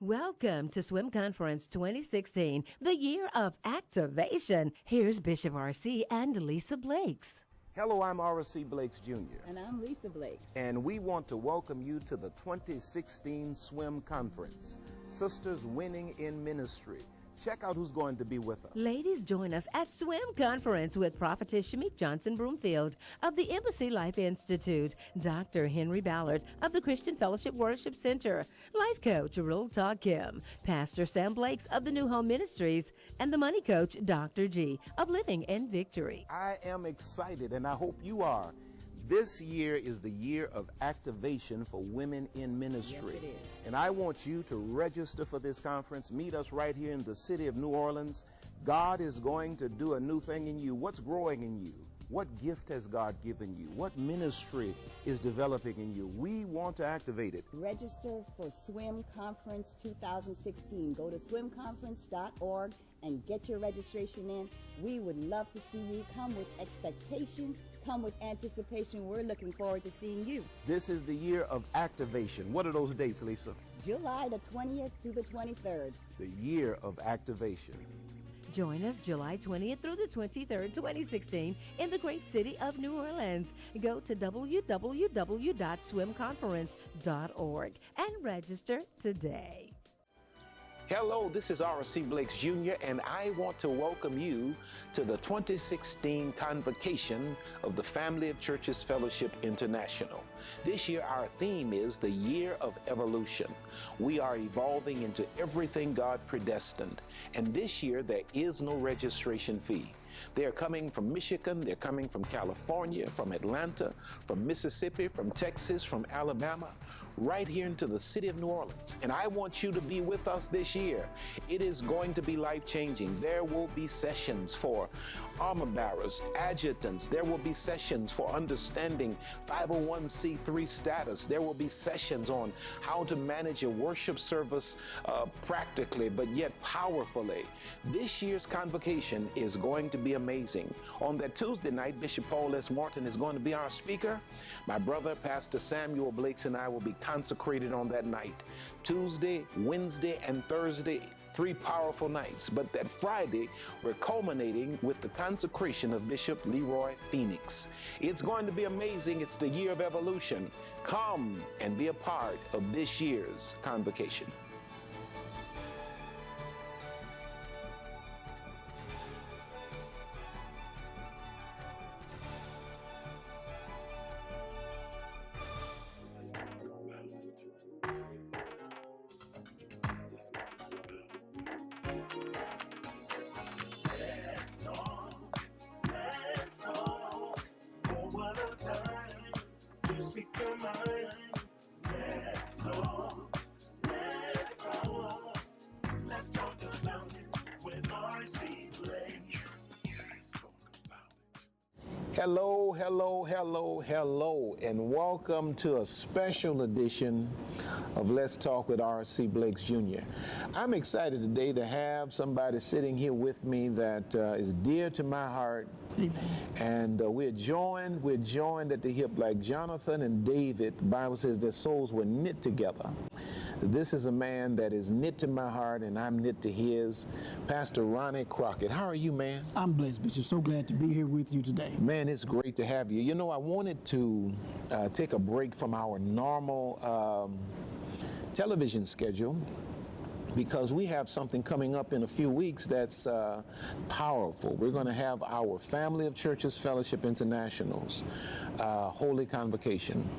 Welcome to Swim Conference 2016, the year of activation. Here's Bishop R.C. and Lisa Blakes. Hello, I'm R.C. Blakes Jr. And I'm Lisa Blakes. And we want to welcome you to the 2016 Swim Conference, Sisters Winning in Ministry. Check out who's going to be with us. Ladies, join us at Swim Conference with Prophetess Shamik Johnson Broomfield of the Embassy Life Institute, Dr. Henry Ballard of the Christian Fellowship Worship Center, Life Coach Rul Ta Kim, Pastor Sam Blakes of the New Home Ministries, and the Money Coach Dr. G of Living in Victory. I am excited, and I hope you are. This year is the year of activation for women in ministry. Yes, it is. And I want you to register for this conference. Meet us right here in the city of New Orleans. God is going to do a new thing in you. What's growing in you? What gift has God given you? What ministry is developing in you? We want to activate it. Register for Swim Conference 2016. Go to swimconference.org and get your registration in. We would love to see you. Come with expectation. Come with anticipation. We're looking forward to seeing you. This is the year of activation. What are those dates, Lisa? July the 20th through the 23rd. The year of activation. Join us July 20th through the 23rd, 2016 in the great city of New Orleans. Go to www.swimconference.org and register today. Hello, this is R.C. Blakes Jr., and I want to welcome you to the 2016 Convocation of the Family of Churches Fellowship International. This year, our theme is the Year of Evolution. We are evolving into everything God predestined, and this year there is no registration fee. They're coming from Michigan, they're coming from California, from Atlanta, from Mississippi, from Texas, from Alabama, right here into the city of New Orleans. And I want you to be with us this year. It is going to be life-changing. There will be sessions for armor bearers, adjutants. There will be sessions for understanding 501c3 status. There will be sessions on how to manage a worship service practically, but yet powerfully. This year's convocation is going to be amazing. On that Tuesday night, Bishop Paul S. Martin is going to be our speaker. My brother, Pastor Samuel Blakes, and I will be consecrated on that night. Tuesday, Wednesday, and Thursday, 3 powerful nights. But that Friday, we're culminating with the consecration of Bishop Leroy Phoenix. It's going to be amazing. It's the year of evolution. Come and be a part of this year's convocation. Hello, hello, hello, hello, and welcome to a special edition of Let's Talk with R.C. Blakes Jr. I'm excited today to have somebody sitting here with me that is dear to my heart. Amen. And we're joined at the hip like Jonathan and David. The Bible says their souls were knit together. This is a man that is knit to my heart, and I'm knit to his. Pastor Ronnie Crockett. How are you, man? I'm blessed, Bishop. So glad to be here with you today. Man, it's great to have you. You know, I wanted to take a break from our normal television schedule because we have something coming up in a few weeks that's powerful. We're going to have our Family of Churches Fellowship International's Holy Convocation.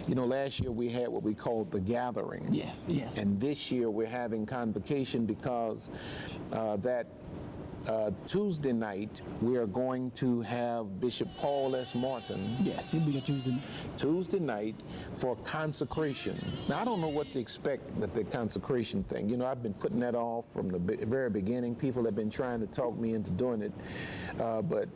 You know, last year we had what we called the gathering. Yes, yes. And this year we're having convocation because that Tuesday night we are going to have Bishop Paul S. Martin. Yes, he'll be a Tuesday night. Tuesday night for consecration. Now, I don't know what to expect with the consecration thing. You know, I've been putting that off from the very beginning. People have been trying to talk me into doing it, but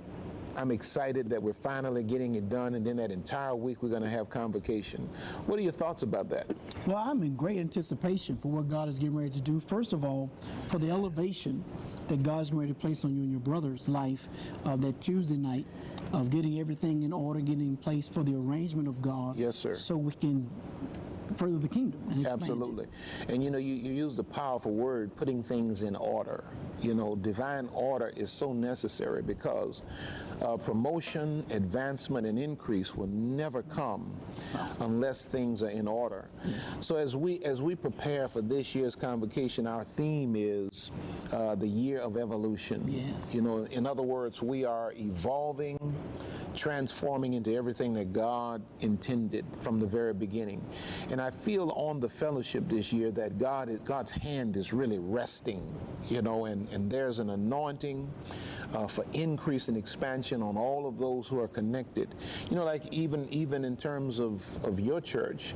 I'm excited that we're finally getting it done, and then that entire week we're going to have convocation. What are your thoughts about that? Well, I'm in great anticipation for what God is getting ready to do. First of all, for the elevation that God's getting ready to place on you and your brother's life that Tuesday night of getting everything in order, getting in place for the arrangement of God. Yes, sir. So we can further the kingdom and expand Absolutely. it. And you used a powerful word, putting things in order. Divine order is so necessary because promotion, advancement, and increase will never come unless things are in order. So as we prepare for this year's convocation, our theme is the year of evolution. Yes. In other words, we are evolving, transforming into everything that God intended from the very beginning. And I feel on the fellowship this year that God's hand is really resting, and there's an anointing for increase and expansion on all of those who are connected. Like even in terms of your church,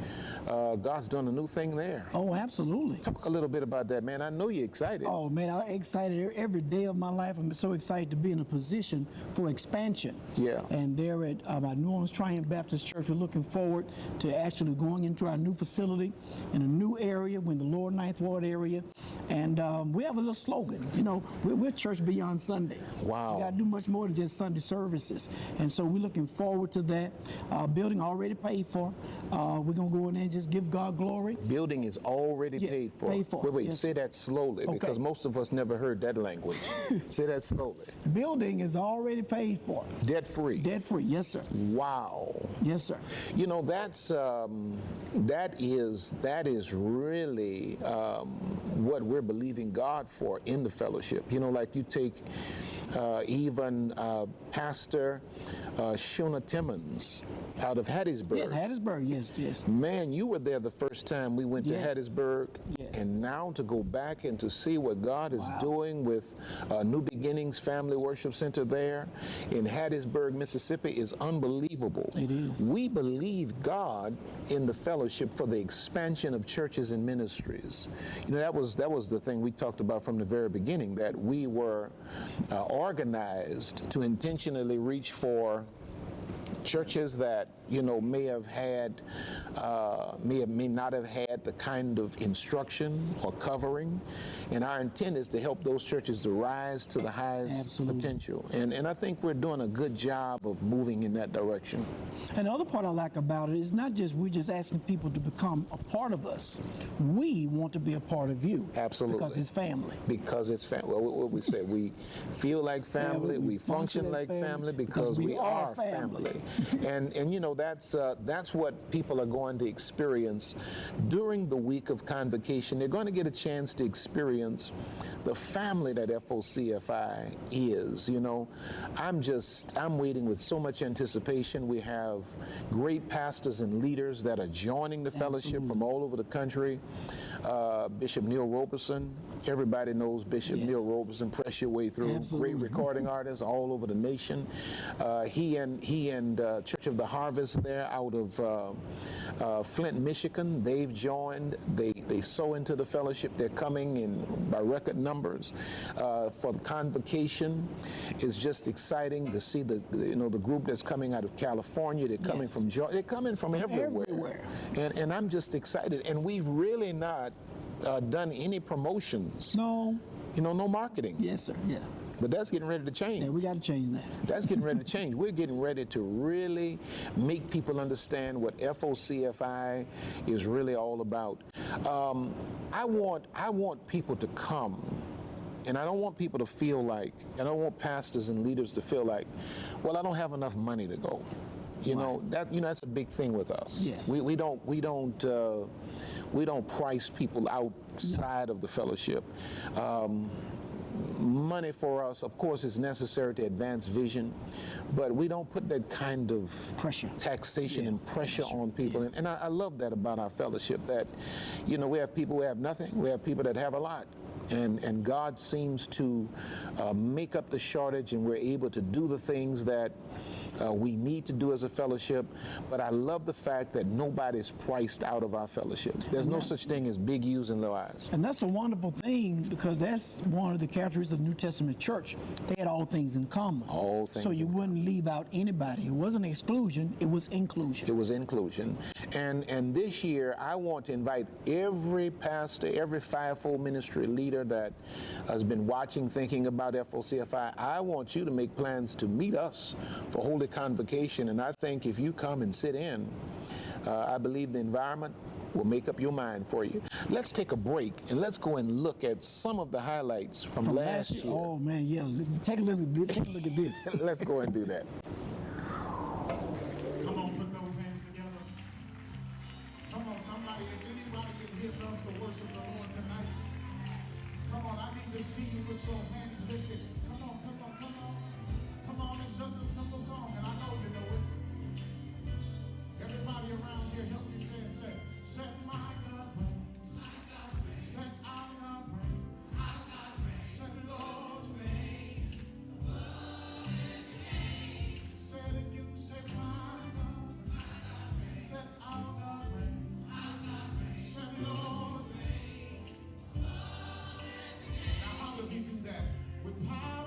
God's done a new thing there. Oh, absolutely. Talk a little bit about that, man. I know you're excited. Oh, man, I'm excited every day of my life. I'm so excited to be in a position for expansion. Yeah. And there at our New Orleans Triumph Baptist Church, we're looking forward to actually going into our new facility in a new area, in the Lower Ninth Ward area. And we have a little slogan, we're church beyond Sunday. Wow. We got to do much more than just Sunday services. And so we're looking forward to that. Building already paid for. We're going to go in there and just give God glory. Building is already paid for. Paid for. Wait, Yes. say that slowly, Okay. because most of us never heard that language. Say that slowly. Building is already paid for. Debt free. Debt free, yes, sir. Wow. Yes, sir. That is really what we're believing God for in the fellowship. Like you take even Pastor Shuna Timmons out of Hattiesburg. Yes, Hattiesburg, yes. Man, you were there the first time we went to Yes. Hattiesburg. Yes. And now to go back and to see what God is doing with New Beginnings Family Worship Center there in Hattiesburg, Mississippi is unbelievable. It is. We believe God in the fellowship for the expansion of churches and ministries. That was the thing we talked about from the very beginning, that we were organized to intentionally reach for churches that may not have had the kind of instruction or covering, and our intent is to help those churches to rise to the highest Absolutely. potential. And I think we're doing a good job of moving in that direction. And the other part I like about it is not just we're just asking people to become a part of us. We want to be a part of you. Absolutely. Because it's family. Because it's family. What we say, we feel like family, we function like family because we are family. And that's what people are going to experience during the week of convocation. They're going to get a chance to experience the family that FOCFI is. I'm waiting with so much anticipation. We have great pastors and leaders that are joining the fellowship from all over the country. Bishop Neil Roberson, everybody knows Bishop Neil Roberson. Press your way through. Absolutely. Great recording artist all over the nation. He and Church of the Harvest there out of Flint, Michigan, they've joined. They sow into the fellowship. They're coming in by record numbers. For the convocation, it's just exciting to see the group that's coming out of California. They're coming from Georgia. They're coming from everywhere. And I'm just excited. And we've really not done any promotions. No. No marketing. Yes, sir. Yeah. But that's getting ready to change. Yeah, we got to change that. That's getting ready to change. We're getting ready to really make people understand what FOCFI is really all about. I want people to come, and I don't want people to feel like, and I don't want pastors and leaders to feel like, well, I don't have enough money to go. That's a big thing with us. Yes. We don't price people outside of the fellowship. Money for us, of course, is necessary to advance vision, but we don't put that kind of pressure, taxation and pressure on people. And I love that about our fellowship, that we have people who have nothing, we have people that have a lot. And God seems to make up the shortage, and we're able to do the things that we need to do as a fellowship. But I love the fact that nobody's priced out of our fellowship. There's no such thing as big U's and little I's. And that's a wonderful thing, because that's one of the characteristics of the New Testament church. They had all things in common. All things. So you wouldn't leave out anybody. It wasn't exclusion, it was inclusion. It was inclusion. And this year, I want to invite every pastor, every fivefold ministry leader that has been watching, thinking about FOCFI. I want you to make plans to meet us for Holy Convocation. And I think if you come and sit in, I believe the environment will make up your mind for you. Let's take a break and let's go and look at some of the highlights from last year. Oh man, yeah. Take a look at this. Take a look at this. Let's go and do that. Come on, put those hands together. Come on, somebody, if anybody in here loves to worship the Lord tonight, come on, I need to see you with your hands lifted. Come on, come on, come on. Come on, it's just a simple song, and I know you know it. Everybody around here, help me say it. Set my God reigns. Set our God reigns. Set Lord reigns. Say it again, set my God reigns. Set our God reigns. Set Lord reigns. Now how does he do that? With power.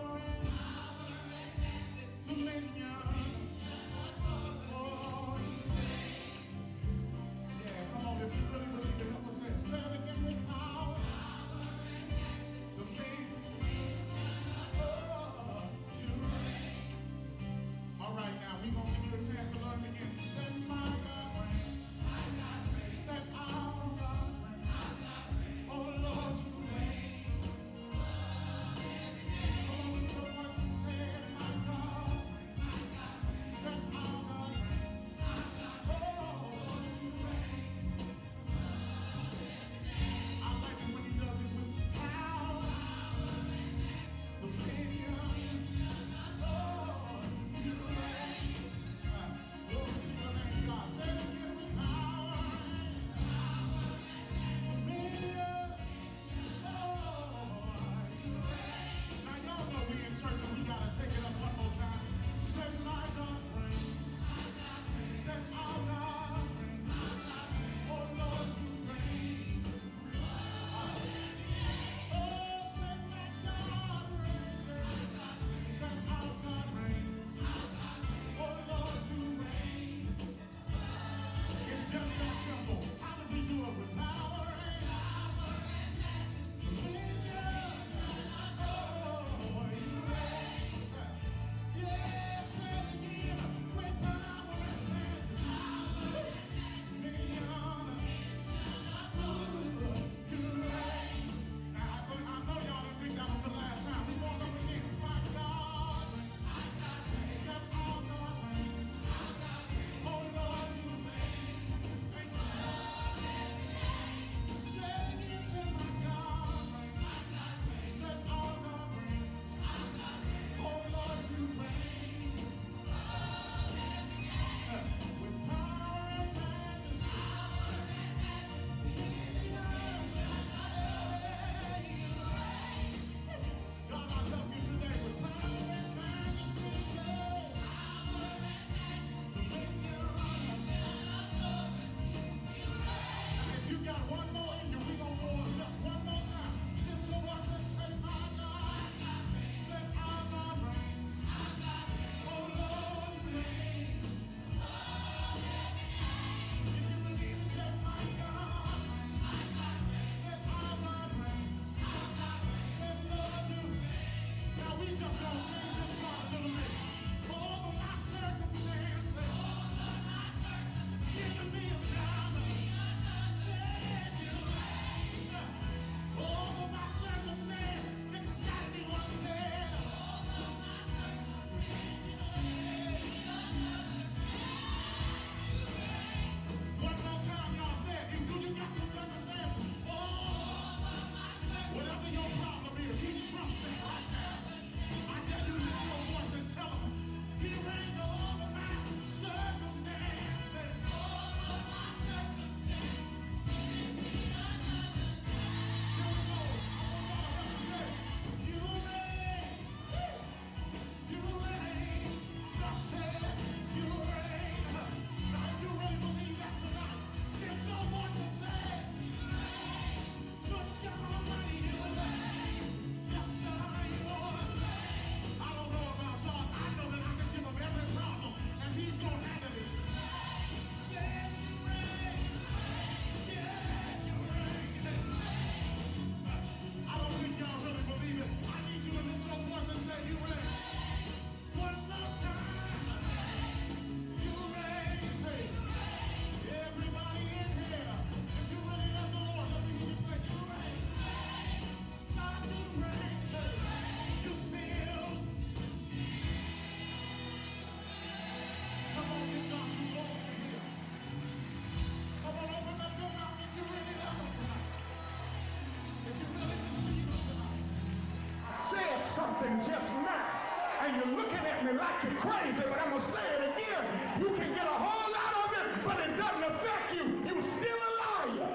me like you're crazy, but I'm going to say it again. You can get a whole lot of it, but it doesn't affect you. You're still a liar.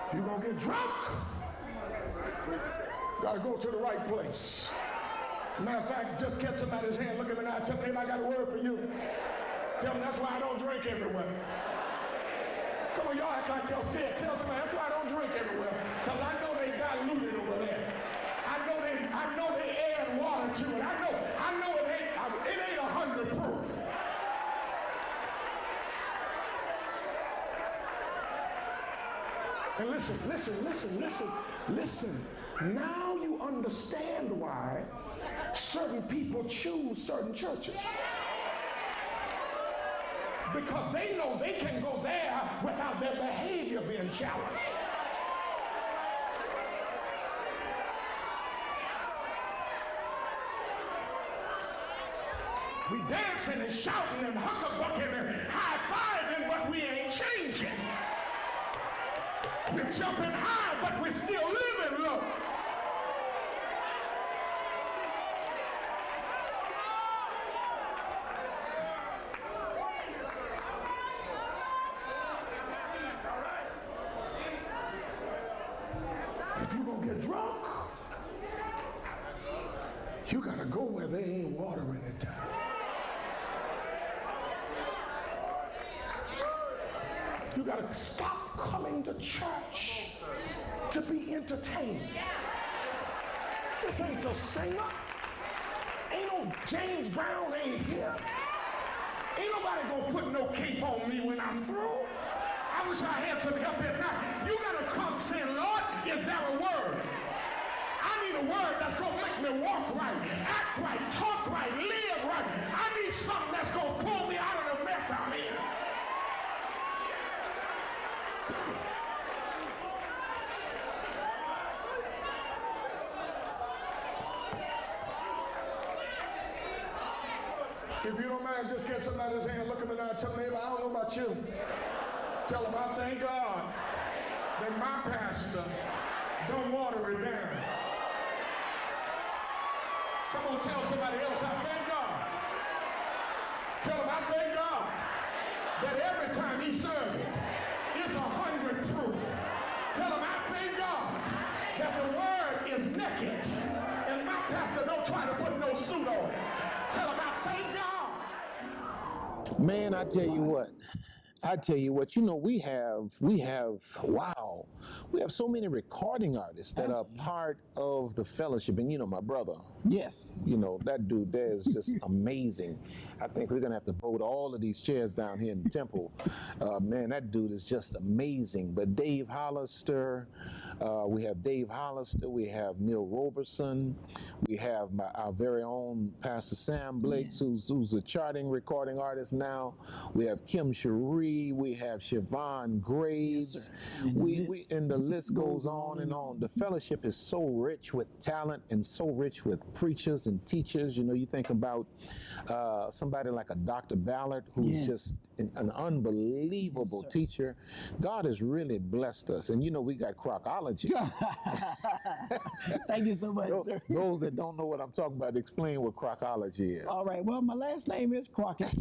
If you're going to get drunk, got to go to the right place. Matter of fact, just catch somebody's hand, look at me now, tell me, I got a word for you. Tell them that's why I don't drink everywhere. Come on, y'all act like y'all scared. Tell somebody that's why I don't drink everywhere. Because I know they diluted over there. I know they add water to it. I know it ain't 100 proof. And listen. Now you understand why certain people choose certain churches. Because they know they can go there without their behavior being challenged. We dancing and shouting and huckabucking and high-fiving, but we ain't changing. We're jumping high, but we're still living low. If you're going to get drunk, you got to go where there ain't water in it. You got to stop coming to church to be entertained. This ain't the singer. Ain't no James Brown ain't here. Ain't nobody gonna put no cape on me when I'm through. I wish I had some help here now. You gotta come saying, Lord, is there a word? I need a word that's gonna make me walk right, act right, talk right, live right. I need something that's gonna pull me out of the mess I'm in. If you don't mind, just get somebody's hand, look at me now, tell me, I don't know about you. Tell them, I thank God that my pastor don't water it down. Come on, tell somebody else, I thank God. Tell them, I thank God that every time he serves it's 100 proof. Tell them, I thank God that the word is naked and my pastor don't try to put no suit on it. Tell them, I thank God. Man, I tell you what, you know, we have so many recording artists that are part of the fellowship. And, you know, my brother, Yes. you know, that dude there is just amazing. I think we're going to have to vote all of these chairs down here in the temple. Man, that dude is just amazing. But Dave Hollister, we have Dave Hollister, we have Neil Roberson, we have our very own Pastor Sam Blake, yes, who's a charting recording artist now. We have Kim Cherie, we have Siobhan Graves, yes, and the list goes on and on. The fellowship is so rich with talent and so rich with preachers and teachers. You know, you think about somebody like a Dr. Ballard, who's yes, just an unbelievable yes, teacher. God has really blessed us. And you know, we got Crockology. Thank you so much, sir. Those that don't know what I'm talking about, explain what Crockology is. All right, well, my last name is Crockett,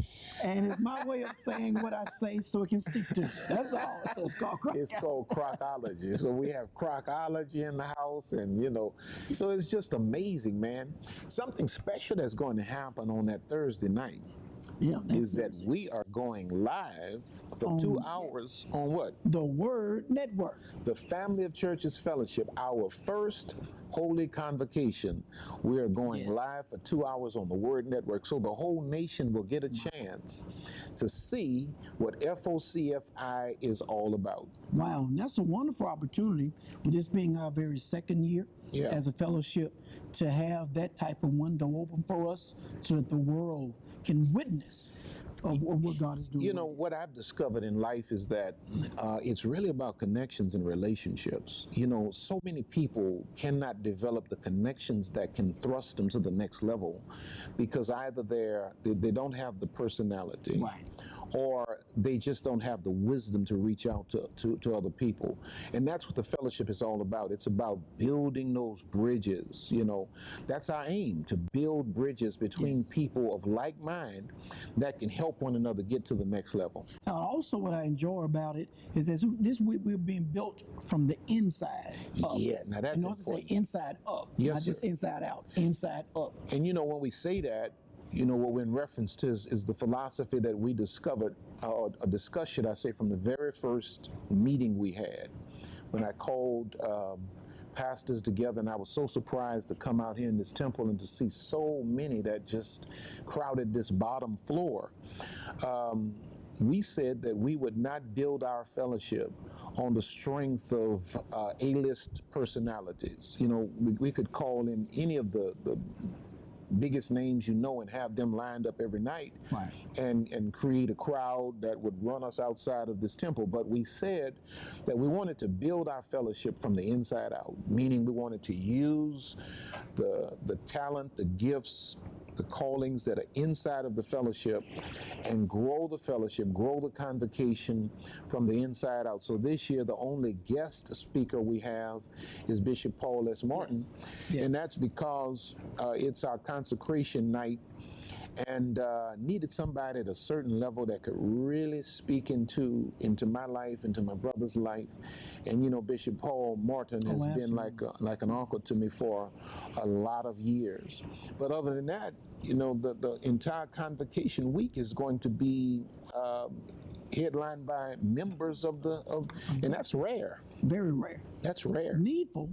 and it's my way of saying what I say so it can stick to it. That's all. So it's called Crockology. It's called Crockology. So we have Crockology in the house, and you know, so it's just amazing, man. Something special that's going to happen on that Thursday night. Yeah, is that we are going live for 2 hours on what? The Word Network. The Family of Churches Fellowship, our first Holy Convocation. We are going yes, live for 2 hours on the Word Network. So the whole nation will get a chance to see what FOCFI is all about. Wow, and that's a wonderful opportunity, with this being our very second year yeah, as a fellowship, to have that type of window open for us so that the world can witness of what God is doing. You know, what I've discovered in life is that it's really about connections and relationships. You know, so many people cannot develop the connections that can thrust them to the next level because either they don't have the personality, right, or they just don't have the wisdom to reach out to other people. And that's what the fellowship is all about. It's about building those bridges. That's our aim, to build bridges between people of like mind that can help one another get to the next level. Now, also what I enjoy about it is that we're being built from the inside up. Yeah, now that's important. To say inside up, Yes, not just sir. inside out, inside up. And when we say that, what we're in reference to is the philosophy that we discovered, or discussed, should I say, from the very first meeting we had, when I called pastors together, and I was so surprised to come out here in this temple and to see so many that just crowded this bottom floor. We said that we would not build our fellowship on the strength of A-list personalities. We could call in any of the biggest names and have them lined up every night, Right. and create a crowd that would run us outside of this temple. But we said that we wanted to build our fellowship from the inside out, meaning we wanted to use the talent, the gifts, the callings that are inside of the fellowship, and grow the fellowship, grow the convocation from the inside out. So this year, the only guest speaker we have is Bishop Paul S. Martin. Yes. And that's because it's our consecration night, and needed somebody at a certain level that could really speak into my life, into my brother's life. And Bishop Paul Martin has been like an uncle to me for a lot of years. But other than that, the entire convocation week is going to be headlined by members of and that's rare. Very rare. That's rare. Needful.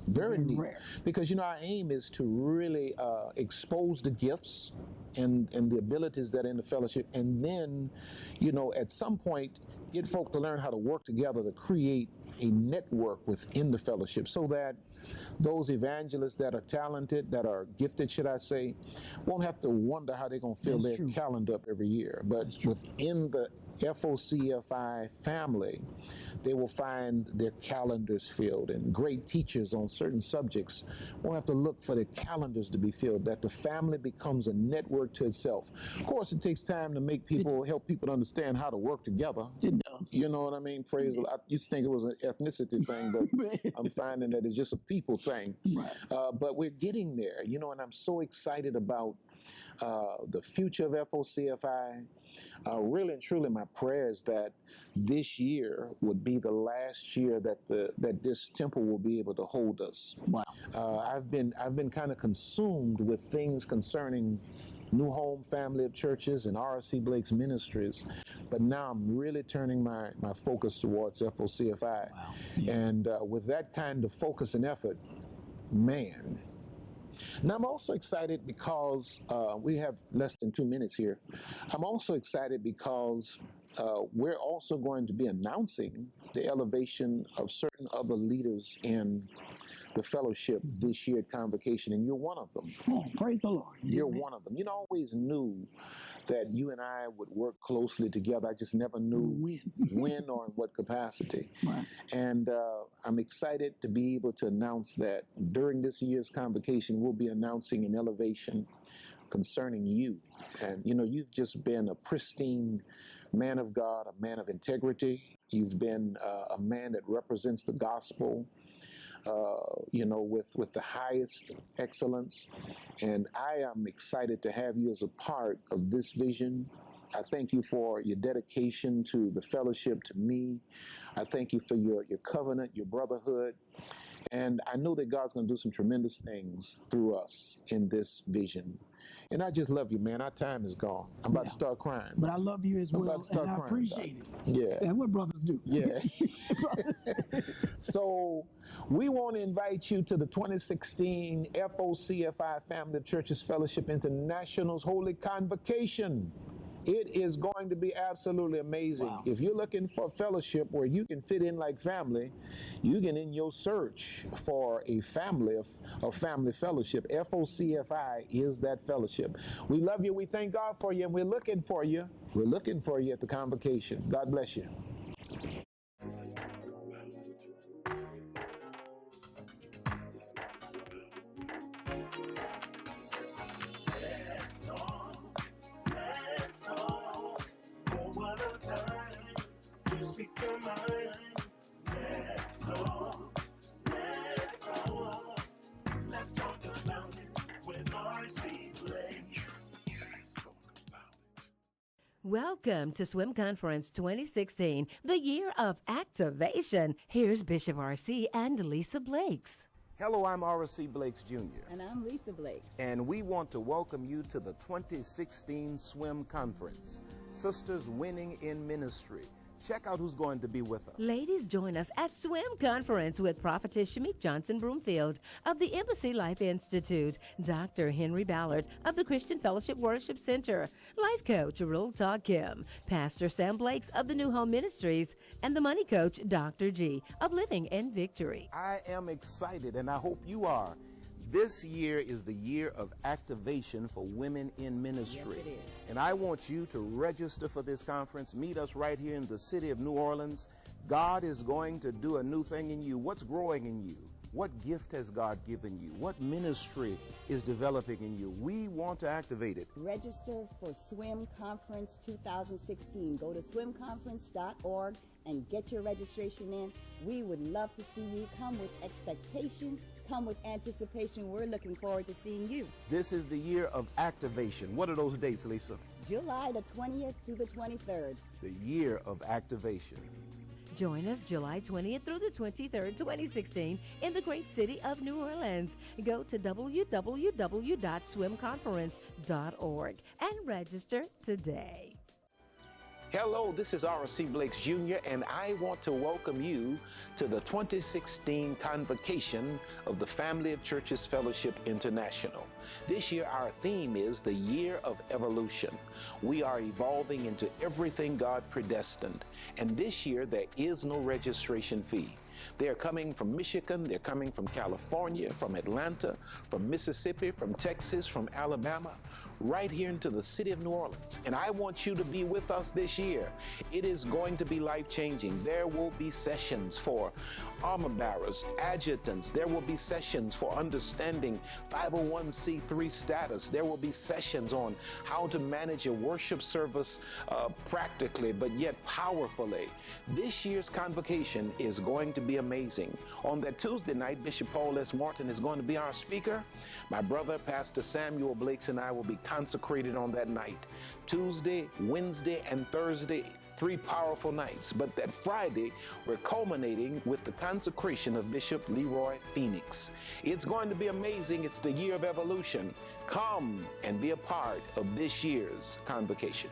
Very neat. rare. Because our aim is to really expose the gifts and the abilities that are in the fellowship, and then at some point get folk to learn how to work together to create a network within the fellowship, so that those evangelists that are talented, that are gifted, should I say, won't have to wonder how they're going to fill That's their true. calendar up every year. But within the FOCFI family, they will find their calendars filled, and great teachers on certain subjects won't have to look for their calendars to be filled, that the family becomes a network to itself. Of course, it takes time to help people to understand how to work together. It does. You know what I mean? Praise the Lord. I used to think it was an ethnicity thing, but I'm finding that it's just a people thing. Right. But we're getting there, and I'm so excited about the future of FOCFI. Really and truly, my prayer is that this year would be the last year that this temple will be able to hold us. Wow. I've been kind of consumed with things concerning New Home Family of Churches and R.C. Blake's ministries, but now I'm really turning my focus towards FOCFI. Wow. Yeah. And with that kind of focus and effort, man. Now, I'm also excited because we have less than 2 minutes here. I'm also excited because we're also going to be announcing the elevation of certain other leaders in the fellowship this year at Convocation, and you're one of them. Oh, praise the Lord. You're one of them. I always knew that you and I would work closely together. I just never knew when or in what capacity. Right. And I'm excited to be able to announce that during this year's convocation, we'll be announcing an elevation concerning you. And, you've just been a pristine man of God, a man of integrity. You've been a man that represents the gospel, with the highest excellence. And I am excited to have you as a part of this vision. I thank you for your dedication to the fellowship, to me. I thank you for your covenant, your brotherhood. And I know that God's going to do some tremendous things through us in this vision. And I just love you, man. Our time is gone. I'm about to start crying. But I love you as I'm well, about to start and I crying, appreciate it. Yeah. That's what brothers do. Yeah. Brothers. So we want to invite you to the 2016 FOCFI Family of Churches Fellowship International's Holy Convocation. It is going to be absolutely amazing. Wow. If you're looking for a fellowship where you can fit in like family, you can in your search for a family of family fellowship. FOCFI is that fellowship. We love you. We thank God for you, and we're looking for you. We're looking for you at the convocation. God bless you. Let's talk. Let's talk. Welcome to Swim Conference 2016, the year of activation. Here's Bishop R.C. and Lisa Blakes. Hello, I'm R.C. Blakes Jr. And I'm Lisa Blakes. And we want to welcome you to the 2016 Swim Conference, Sisters Winning in Ministry. Check out who's going to be with us. Ladies, join us at Swim Conference with Prophetess Shamik Johnson Broomfield of the Embassy Life Institute, Dr. Henry Ballard of the Christian Fellowship Worship Center, Life Coach Real Talk Kim, Pastor Sam Blakes of the New Home Ministries, and the Money Coach Dr. G of Living in Victory. I am excited, and I hope you are. This year is the year of activation for women in ministry. Yes, it is. And I want you to register for this conference. Meet us right here in the city of New Orleans. God is going to do a new thing in you. What's growing in you? What gift has God given you? What ministry is developing in you? We want to activate it. Register for Swim Conference 2016. Go to swimconference.org and get your registration in. We would love to see you. Come with expectation. Come with anticipation. We're looking forward to seeing you. This is the year of activation. What are those dates, Lisa? July the 20th through the 23rd. The year of activation. Join us July 20th through the 23rd, 2016 in the great city of New Orleans. Go to www.swimconference.org and register today. Hello, this is R.C. Blakes Jr., and I want to welcome you to the 2016 Convocation of the Family of Churches Fellowship International. This year, our theme is the Year of Evolution. We are evolving into everything God predestined, and this year there is no registration fee. They're coming from Michigan, they're coming from California, from Atlanta, from Mississippi, from Texas, from Alabama, right here into the city of New Orleans. And I want you to be with us this year. It is going to be life-changing. There will be sessions for armor bearers, adjutants. There will be sessions for understanding 501c3 status. There will be sessions on how to manage a worship service practically, but yet powerfully. This year's convocation is going to be amazing. On that Tuesday night, Bishop Paul S. Martin is going to be our speaker. My brother, Pastor Samuel Blakes, and I will be consecrated on that night. Tuesday, Wednesday, and Thursday, 3 powerful nights. But that Friday, we're culminating with the consecration of Bishop Leroy Phoenix. It's going to be amazing. It's the year of evolution. Come and be a part of this year's convocation.